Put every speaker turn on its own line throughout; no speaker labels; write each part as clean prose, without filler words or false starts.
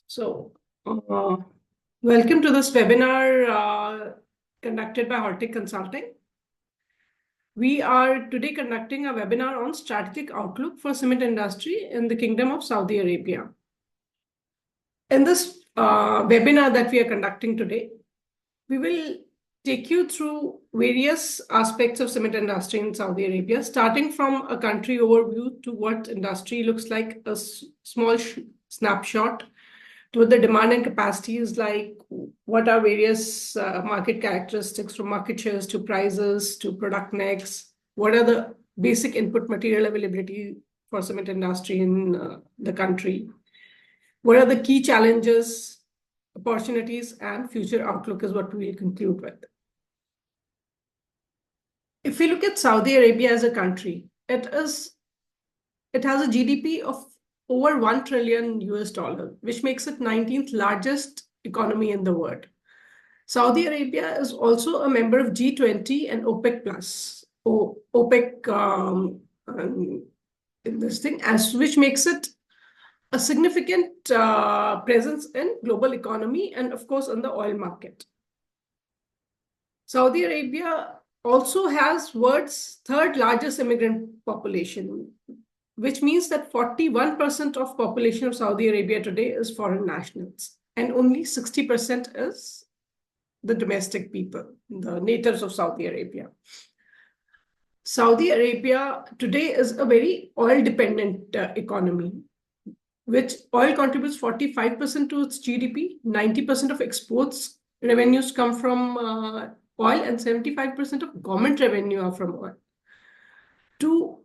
So, welcome to this webinar conducted by Hortic Consulting. We are today conducting a webinar on strategic outlook for cement industry in the Kingdom of Saudi Arabia. In this webinar that we are conducting today, we will take you through various aspects of cement industry in Saudi Arabia, starting from a country overview to what industry looks like, a small snapshot, to what the demand and capacity is like, what are various market characteristics from market shares to prices to product mix, what are the basic input material availability for cement industry in the country, what are the key challenges, opportunities, and future outlook is what we will conclude with. If we look at Saudi Arabia as a country, it has a GDP of over $1 trillion, which makes it 19th largest economy in the world. Saudi Arabia is also a member of G20 and OPEC Plus, OPEC in this thing, which makes it a significant presence in global economy and, of course, on the oil market. Saudi Arabia also has world's third largest immigrant population, which means that 41% of population of Saudi Arabia today is foreign nationals, and only 60% is the domestic people, the natives of Saudi Arabia. Saudi Arabia today is a very oil-dependent economy, which oil contributes 45% to its GDP, 90% of exports revenues come from oil, and 75% of government revenue are from oil. To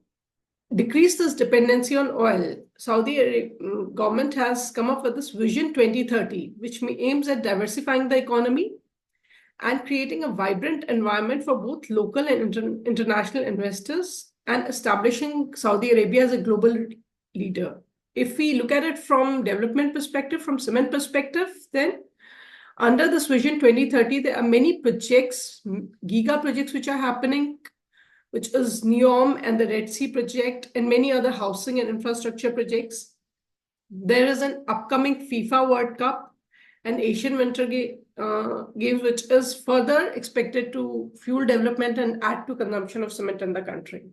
decrease this dependency on oil, Saudi Arabia government has come up with this Vision 2030, which aims at diversifying the economy and creating a vibrant environment for both local and international investors and establishing Saudi Arabia as a global leader. If we look at it from development perspective, from cement perspective, then under this Vision 2030, there are many projects, giga projects which are happening, which is NEOM and the Red Sea project and many other housing and infrastructure projects. There is an upcoming FIFA World Cup and Asian Winter Games, which is further expected to fuel development and add to consumption of cement in the country.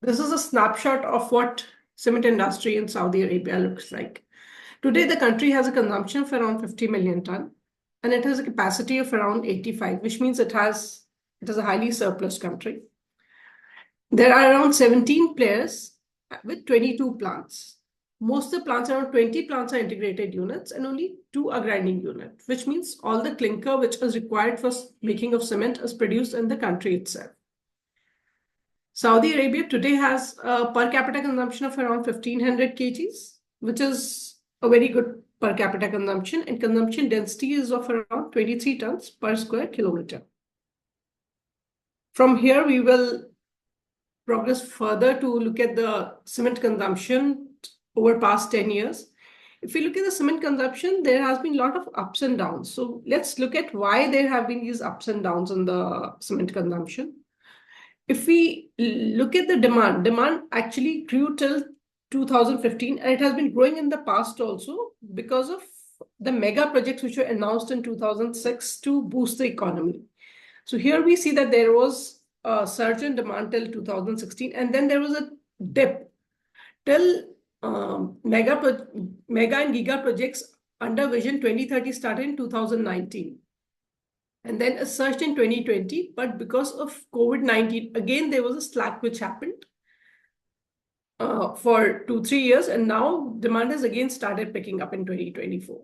This is a snapshot of what cement industry in Saudi Arabia looks like. Today, the country has a consumption of around 50 million ton, and it has a capacity of around 85, which means it is a highly surplus country. There are around 17 players with 22 plants. Most of the plants, around 20 plants, are integrated units and only 2 are grinding units, which means all the clinker which is required for making of cement is produced in the country itself. Saudi Arabia today has a per capita consumption of around 1500 kgs, which is a very good per capita consumption, and consumption density is of around 23 tons per square kilometer. From here, we will progress further to look at the cement consumption over past 10 years. If we look at the cement consumption, there has been a lot of ups and downs. So let's look at why there have been these ups and downs in the cement consumption. If we look at the demand actually grew till 2015, and it has been growing in the past also because of the mega projects which were announced in 2006 to boost the economy. So here we see that there was a surge in demand till 2016, and then there was a dip till mega and giga projects under Vision 2030 started in 2019. And then a surge in 2020, but because of COVID-19, again, there was a slack which happened for 2-3 years, and now demand has again started picking up in 2024.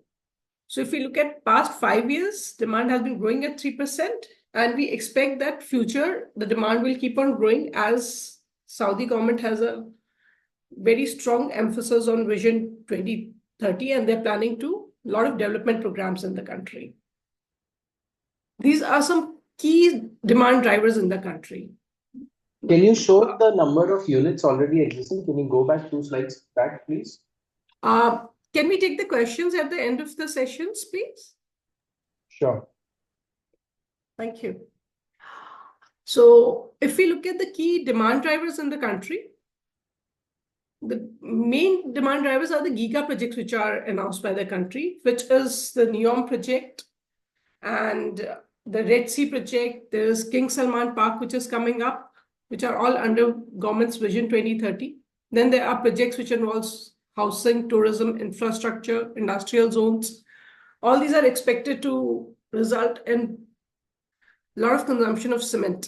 So if we look at past 5 years, demand has been growing at 3%, and we expect that future, the demand will keep on growing as Saudi government has a very strong emphasis on Vision 2030, and they're planning to a lot of development programs in the country. These are some key demand drivers in the country.
Can you show the number of units already existing? Can you go back 2 slides back, please?
Can we take the questions at the end of the sessions, please?
Sure.
Thank you. So if we look at the key demand drivers in the country, The main demand drivers are the giga projects which are announced by the country, which is the NEOM project and the Red Sea project. There's King Salman Park, which is coming up, which are all under government's Vision 2030. Then there are projects which involves housing, tourism, infrastructure, industrial zones. All these are expected to result in a lot of consumption of cement.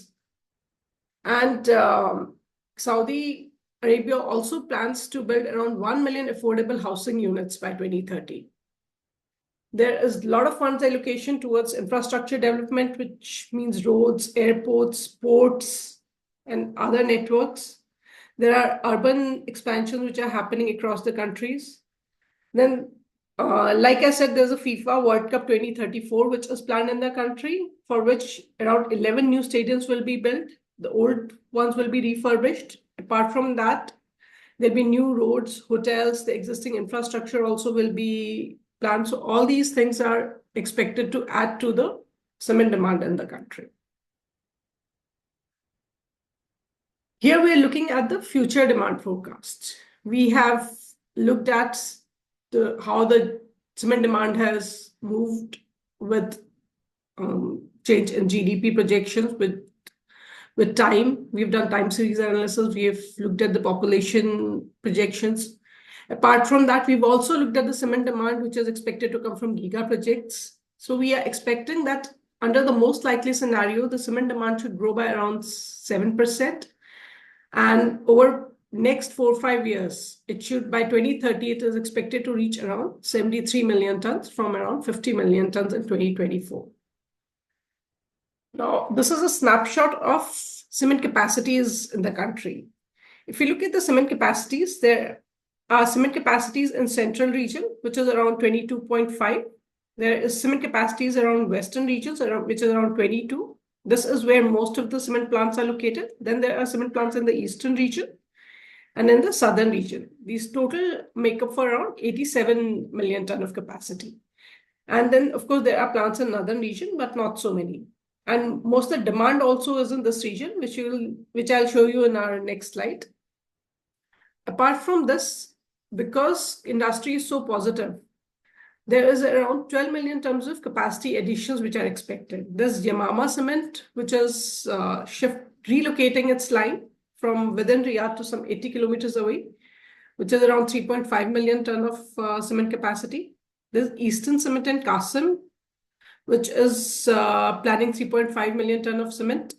And Saudi Arabia also plans to build around 1 million affordable housing units by 2030. There is a lot of funds allocation towards infrastructure development, which means roads, airports, ports, and other networks. There are urban expansions which are happening across the countries. Then, like I said, there's a FIFA World Cup 2034, which is planned in the country, for which around 11 new stadiums will be built. The old ones will be refurbished. Apart from that, there'll be new roads, hotels, the existing infrastructure also will be planned. So all these things are expected to add to the cement demand in the country. Here we're looking at the future demand forecasts. We have looked at how the cement demand has moved with change in GDP projections with time. We've done time series analysis. We have looked at the population projections. Apart from that, we've also looked at the cement demand, which is expected to come from giga projects. So we are expecting that under the most likely scenario, the cement demand should grow by around 7%. And over next 4 or 5 years, it should, by 2030, it is expected to reach around 73 million tons from around 50 million tons in 2024. Now, this is a snapshot of cement capacities in the country. If you look at the cement capacities, there are cement capacities in central region, which is around 22.5. There is cement capacities around western regions, which is around 22. This is where most of the cement plants are located. Then there are cement plants in the eastern region and in the southern region. These total make up for around 87 million ton of capacity. And then, of course, there are plants in northern region, but not so many. And most of the demand also is in this region, which I'll show you in our next slide. Apart from this, because industry is so positive, there is around 12 million tons of capacity additions which are expected. There's Yamama Cement, which is relocating its line from within Riyadh to some 80 kilometers away, which is around 3.5 million ton of cement capacity. There's Eastern Cement and Qasim, which is planning 3.5 million ton of cement.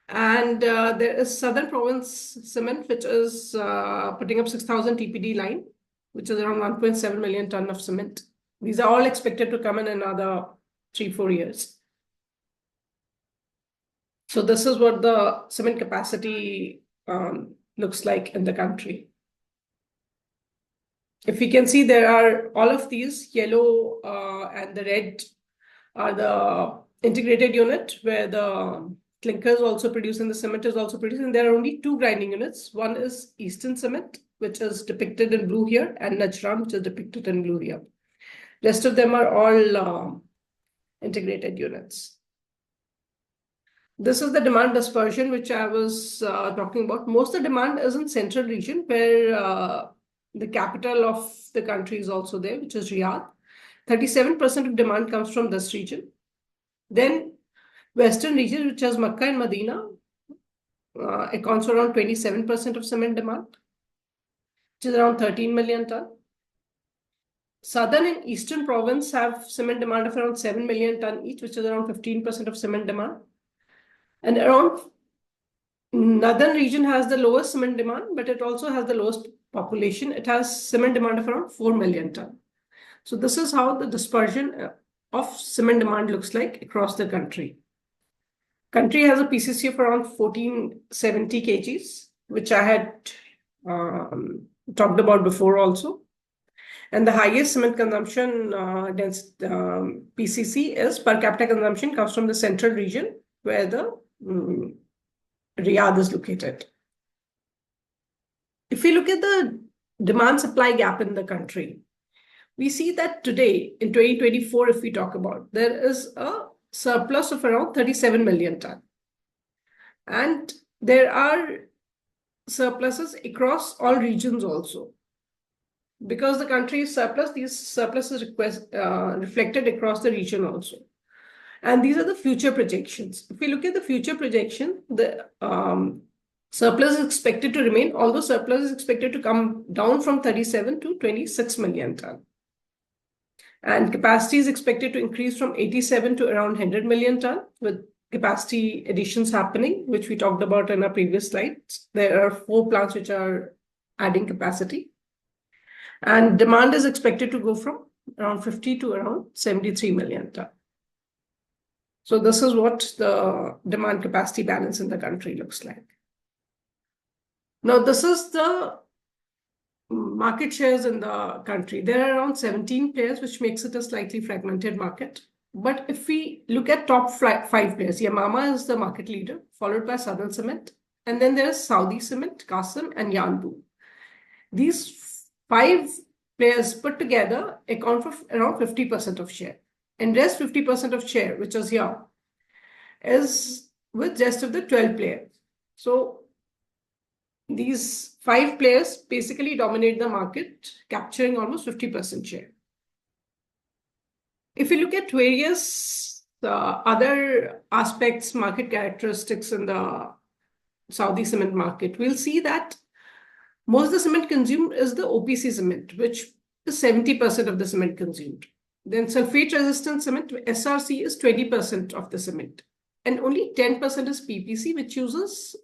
And there is Southern Province Cement, which is putting up 6,000 TPD line, which is around 1.7 million ton of cement. These are all expected to come in another 3-4 years. So this is what the cement capacity looks like in the country. If we can see, there are all of these yellow and the red are the integrated unit where the clinker is also produced and the cement is also produced. And there are only 2 grinding units. One is Eastern Cement, which is depicted in blue here, and Najran, which is depicted in blue here. Rest of them are all integrated units. This is the demand dispersion, which I was talking about. Most of the demand is in central region, where the capital of the country is also there, which is Riyadh. 37% of demand comes from this region. Then western region, which has Makkah and Medina, accounts for around 27% of cement demand, which is around 13 million ton. Southern and eastern province have cement demand of around 7 million ton each, which is around 15% of cement demand. And around northern region has the lowest cement demand, but it also has the lowest population. It has cement demand of around 4 million ton. So this is how the dispersion of cement demand looks like across the country. Country has a PCC of around 1470 kgs, which I had talked about before also. And the highest cement consumption against PCC is per capita consumption comes from the central region, where the Riyadh is located. If we look at the demand supply gap in the country, we see that today in 2024, if we talk about, there is a surplus of around 37 million ton. And there are surpluses across all regions also. Because the country is surplus, these surpluses reflected across the region also. And these are the future projections. If we look at the future projection, the surplus is expected to remain, although surplus is expected to come down from 37 to 26 million ton. And capacity is expected to increase from 87 to around 100 million ton, with capacity additions happening, which we talked about in our previous slides. There are 4 plants which are adding capacity. And demand is expected to go from around 50 to around 73 million ton. So this is what the demand capacity balance in the country looks like. Now, this is the market shares in the country. There are around 17 players, which makes it a slightly fragmented market. But if we look at top 5 players, Yamama is the market leader, followed by Southern Cement. And then there's Saudi Cement, Qasim, and Yanbu. These 5 players put together account for around 50% of share. And rest 50% of share, which is here, is with rest of the 12 players. So these 5 players basically dominate the market, capturing almost 50% share. If you look at various other aspects, market characteristics in the Saudi cement market, we'll see that most of the cement consumed is the OPC cement, which is 70% of the cement consumed. Then sulfate-resistant cement, SRC, is 20% of the cement. And only 10% is PPC,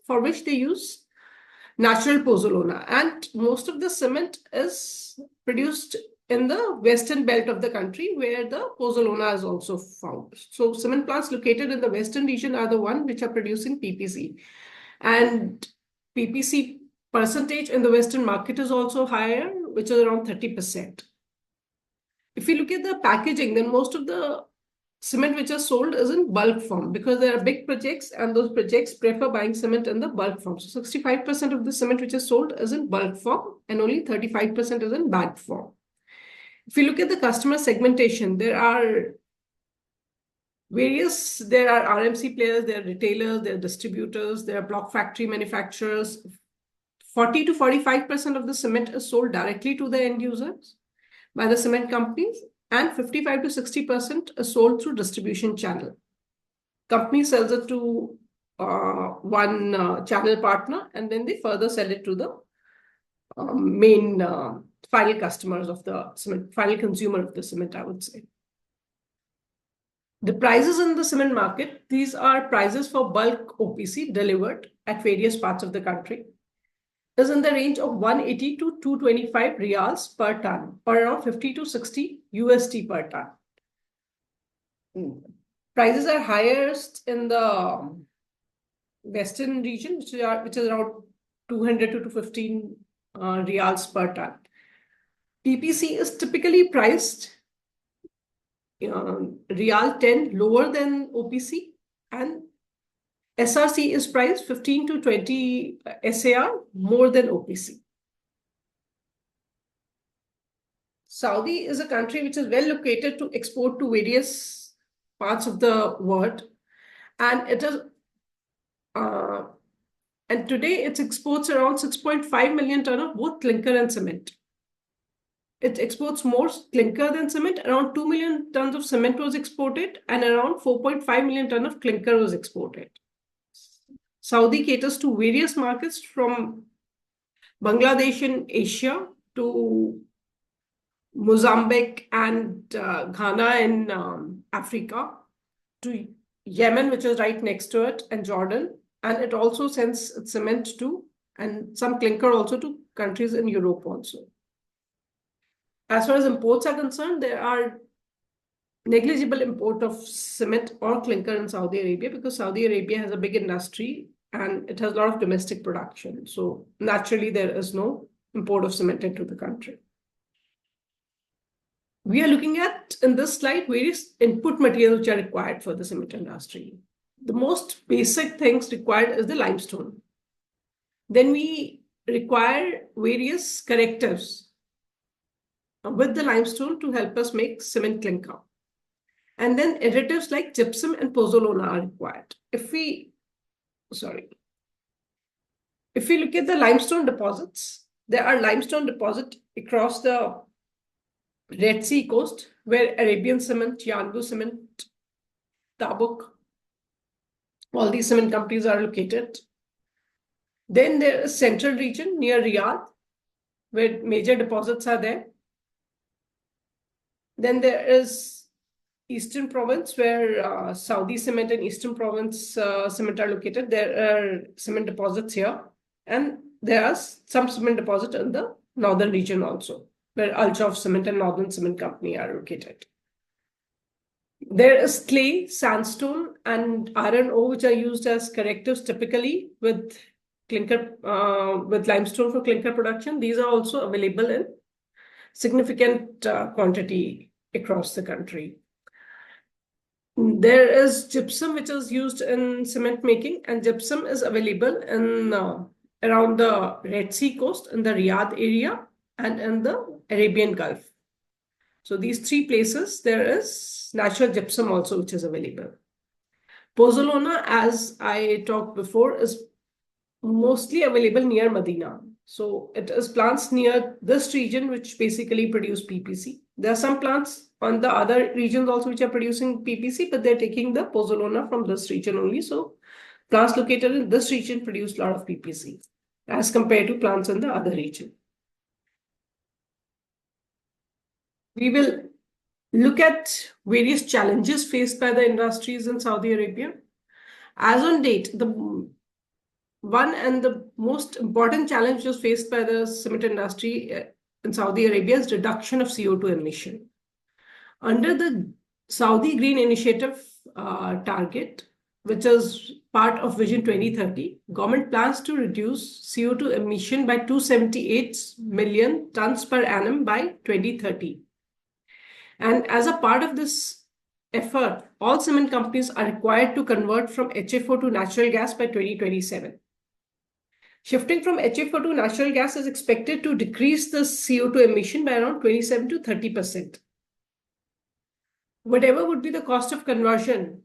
for which they use natural pozzolana. And most of the cement is produced in the western belt of the country, where the pozzolana is also found. So cement plants located in the western region are the ones which are producing PPC. And PPC percentage in the western market is also higher, which is around 30%. If you look at the packaging, then most of the cement which is sold is in bulk form, because there are big projects and those projects prefer buying cement in the bulk form. So 65% of the cement which is sold is in bulk form and only 35% is in bagged form. If you look at the customer segmentation, there are RMC players, there are retailers, there are distributors, there are block factory manufacturers. 40 to 45% of the cement is sold directly to the end users by the cement companies, and 55 to 60% is sold through distribution channel. Company sells it to one channel partner, and then they further sell it to the main final customers of the cement, final consumer of the cement, I would say. The prices in the cement market, these are prices for bulk OPC delivered at various parts of the country, is in the range of 180 to 225 riyals per ton, or around 50 to 60 USD per ton. Prices are highest in the western region, which is around 200 to 215 riyals per ton. PPC is typically priced Riyal 10 lower than OPC, and SRC is priced 15 to 20 SAR more than OPC. Saudi is a country which is well located to export to various parts of the world, and it is and today it exports around 6.5 million ton of both clinker and cement. It exports more clinker than cement. Around 2 million tons of cement was exported, and around 4.5 million tons of clinker was exported. Saudi caters to various markets, from Bangladesh in Asia to Mozambique and Ghana in Africa, to Yemen, which is right next to it, and Jordan. And it also sends cement to, and some clinker also, to countries in Europe also. As far as imports are concerned, there are negligible import of cement or clinker in Saudi Arabia, because Saudi Arabia has a big industry and it has a lot of domestic production. So naturally, there is no import of cement into the country. We are looking at, in this slide, various input materials which are required for the cement industry. The most basic things required is the limestone. Then we require various correctives with the limestone to help us make cement clinker. And then additives like gypsum and pozzolana are required. If we If we look at the limestone deposits, there are limestone deposits across the Red Sea coast, where Arabian Cement, Yanbu Cement, Tabuk, all these cement companies are located. Then there is central region near Riyadh, where major deposits are there. Then there is Eastern Province, where Saudi Cement and Eastern Province Cement are located. There are cement deposits here. And there are some cement deposits in the northern region also, where Alchof Cement and Northern Cement Company are located. There is clay, sandstone, and iron ore, which are used as correctives typically with with limestone for clinker production. These are also available in significant quantity across the country. There is gypsum, which is used in cement making, and gypsum is available in around the Red Sea coast, in the Riyadh area, and in the Arabian Gulf. So these three places, there is natural gypsum also, which is available. Pozzolana, as I talked before, is mostly available near Medina. So it is plants near this region which basically produce PPC. There are some plants on the other regions also which are producing PPC, but they're taking the pozzolana from this region only. So plants located in this region produce a lot of PPC as compared to plants in the other region. We will look at various challenges faced by the industries in Saudi Arabia. As on date, the one and the most important challenge was faced by the cement industry in Saudi Arabia is reduction of CO2 emission. Under the Saudi Green Initiative target, which is part of Vision 2030, government plans to reduce CO2 emission by 278 million tons per annum by 2030. And as a part of this effort, all cement companies are required to convert from HFO to natural gas by 2027. Shifting from HFO to natural gas is expected to decrease the CO2 emission by around 27 to 30%. Whatever would be the cost of conversion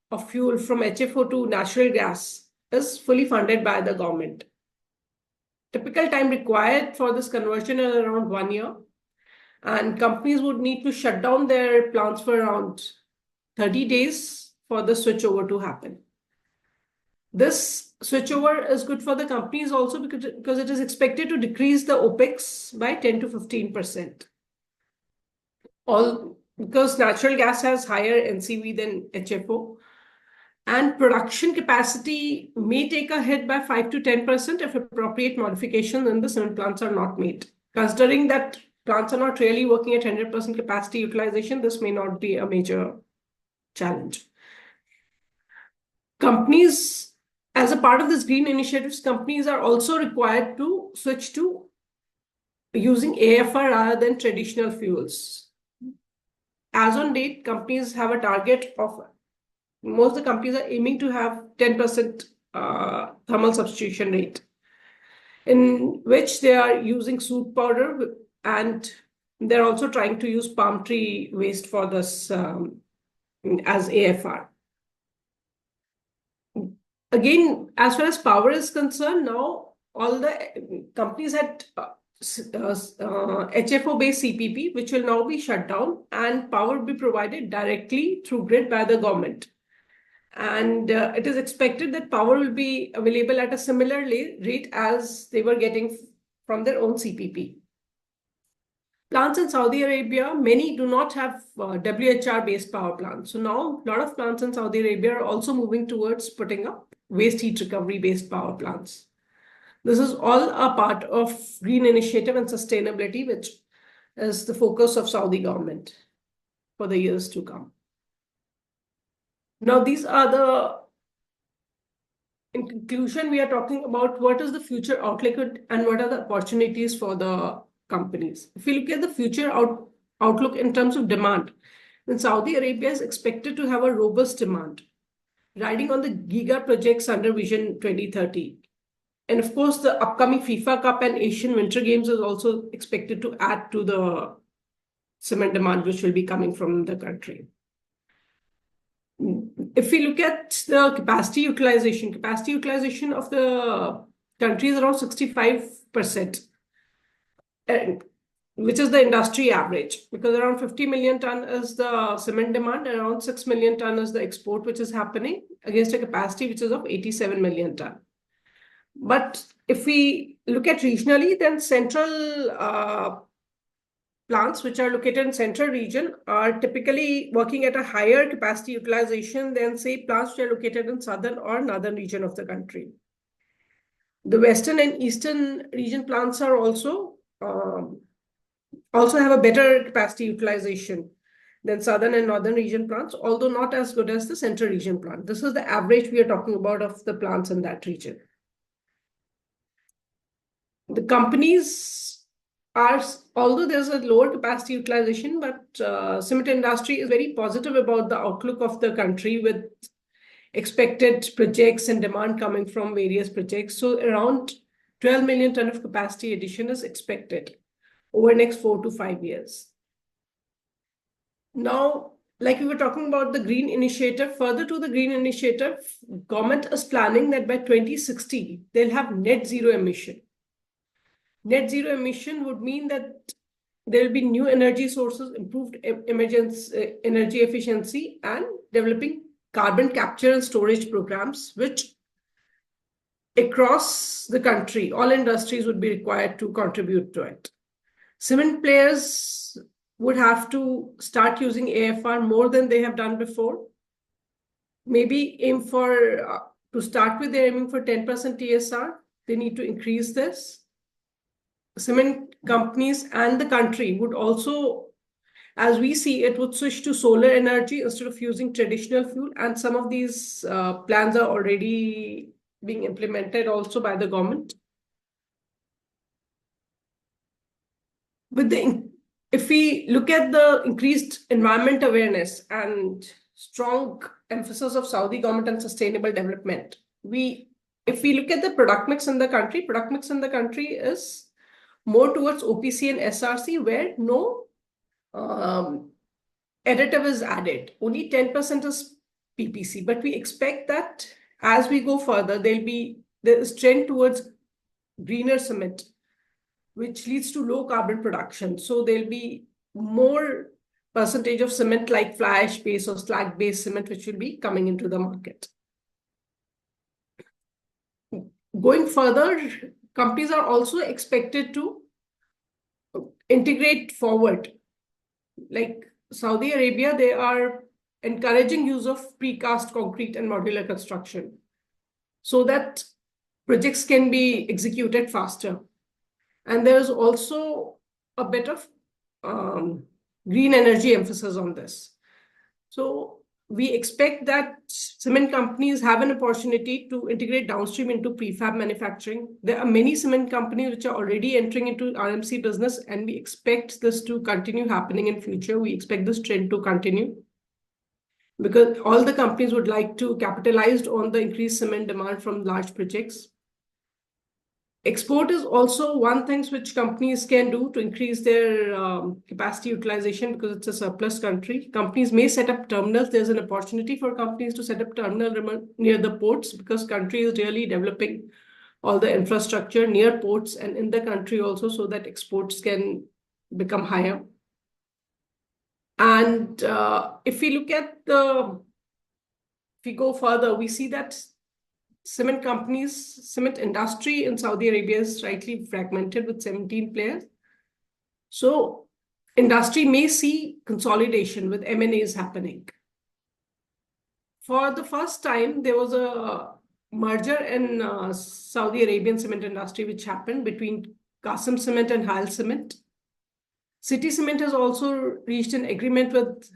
of fuel from HFO to natural gas is fully funded by the government. Typical time required for this conversion is around 1 year, and companies would need to shut down their plants for around 30 days for the switchover to happen. This switchover is good for the companies also because it is expected to decrease the OPEX by 10 to 15%. All because natural gas has higher NCV than HFO, and production capacity may take a hit by 5 to 10% if appropriate modifications in the cement plants are not made. Considering that plants are not really working at 100% capacity utilization, this may not be a major challenge. Companies, as a part of this green initiatives, companies are also required to switch to using AFR rather than traditional fuels. As on date, companies have a target of, most of the companies are aiming to have 10% thermal substitution rate, in which they are using soot powder, and they're also trying to use palm tree waste for this as AFR. Again, as far as power is concerned, now all the companies had HFO-based CPP, which will now be shut down, and power will be provided directly through grid by the government. And it is expected that power will be available at a similar rate as they were getting from their own CPP. Plants in Saudi Arabia, many do not have WHR-based power plants. So now a lot of plants in Saudi Arabia are also moving towards putting up waste heat recovery-based power plants. This is all a part of green initiative and sustainability, which is the focus of Saudi government for the years to come. Now, these are the, in conclusion, we are talking about what is the future outlook and what are the opportunities for the companies. If we look at the future outlook in terms of demand, then Saudi Arabia is expected to have a robust demand, riding on the giga projects under Vision 2030. And of course, the upcoming FIFA Cup and Asian Winter Games is also expected to add to the cement demand, which will be coming from the country. If we look at the capacity utilization of the country is around 65%, which is the industry average, because around 50 million ton is the cement demand and around 6 million ton is the export, which is happening against a capacity which is of 87 million ton. But if we look at regionally, then central plants which are located in central region are typically working at a higher capacity utilization than, say, plants which are located in southern or northern region of the country. The western and eastern region plants are also have a better capacity utilization than southern and northern region plants, although not as good as the central region plant. This is the average we are talking about of the plants in that region. The companies are, although there's a lower capacity utilization, but cement industry is very positive about the outlook of the country with expected projects and demand coming from various projects. So around 12 million ton of capacity addition is expected over the next 4 to 5 years. Now, like we were talking about the green initiative, further to the green initiative, government is planning that by 2060, they'll have net zero emission. Net zero emission would mean that there will be new energy sources, improved energy efficiency, and developing carbon capture and storage programs, which across the country, all industries would be required to contribute to it. Cement players would have to start using AFR more than they have done before. Maybe aim for, to start with, they're aiming for 10% TSR. They need to increase this. Cement companies and the country would also, as we see it, would switch to solar energy instead of using traditional fuel. And some of these plans are already being implemented also by the government. If we look at the increased environment awareness and strong emphasis of Saudi government on sustainable development, if we look at the product mix in the country is more towards OPC and SRC, where no additive is added. Only 10% is PPC. But we expect that as we go further, there is trend towards greener cement, which leads to low carbon production. So there'll be more percentage of cement like fly ash based or slag based cement, which will be coming into the market. Going further, companies are also expected to integrate forward. Like Saudi Arabia, they are encouraging use of precast concrete and modular construction so that projects can be executed faster. And there's also a bit of green energy emphasis on this. So we expect that cement companies have an opportunity to integrate downstream into prefab manufacturing. There are many cement companies which are already entering into RMC business, and we expect this to continue happening in future. We expect this trend to continue because all the companies would like to capitalize on the increased cement demand from large projects. Export is also one thing which companies can do to increase their capacity utilization because it's a surplus country. Companies may set up terminals. There's an opportunity for companies to set up terminal near the ports because country is really developing all the infrastructure near ports and in the country also so that exports can become higher. And if we go further, we see that cement industry in Saudi Arabia is slightly fragmented with 17 players. So industry may see consolidation with M&As happening. For the first time, there was a merger in Saudi Arabian cement industry, which happened between Qasim Cement and Hal Cement. City Cement has also reached an agreement with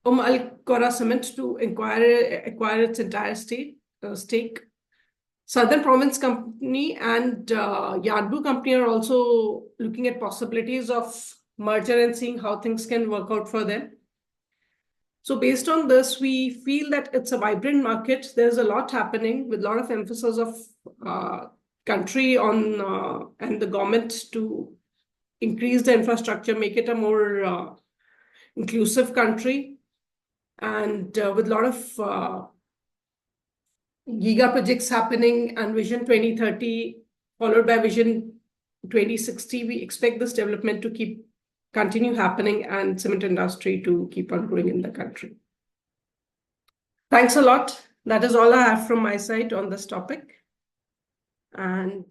Al Qura Cement to acquire its entire stake. Southern Province Company and Yardbu Company are also looking at possibilities of merger and seeing how things can work out for them. So based on this, we feel that it's a vibrant market. There's a lot happening with a lot of emphasis of country on and the government to increase the infrastructure, make it a more inclusive country. And with a lot of giga projects happening and Vision 2030, followed by Vision 2060, we expect this development to continue happening and cement industry to keep on growing in the country. Thanks a lot. That is all I have from my side on this topic. And